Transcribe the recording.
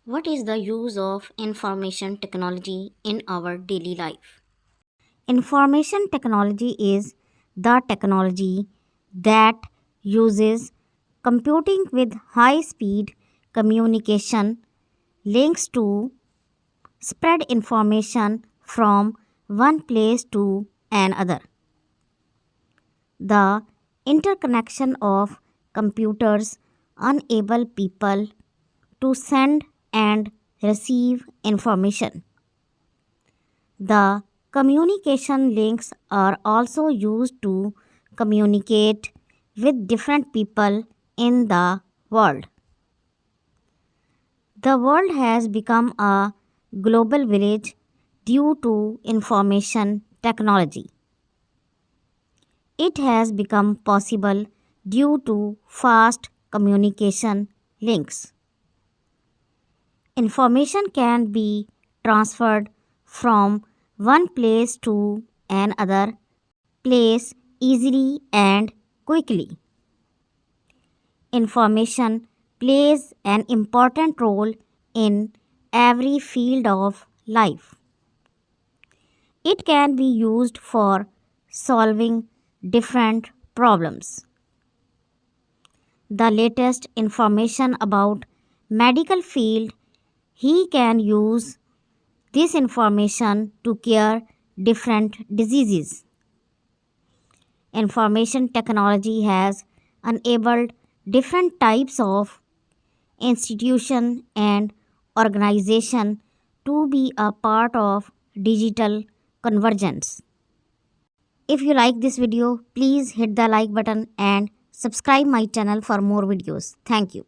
What is the use of information technology in our daily life? Information technology is the technology that uses computing with high speed communication links to spread information from one place to another. The interconnection of computers enable people to send and receive information. The communication links are also used to communicate with different people in the world. The world has become a global village due to information technology. It has become possible due to fast communication links. Information can be transferred from one place to another place easily and quickly. Information plays an important role in every field of life. It can be used for solving different problems. The latest information about medical field, he can use this information to cure different diseases. Information technology has enabled different types of institution and organization to be a part of digital convergence. If you like this video, please hit the like button and subscribe my channel for more videos. Thank you.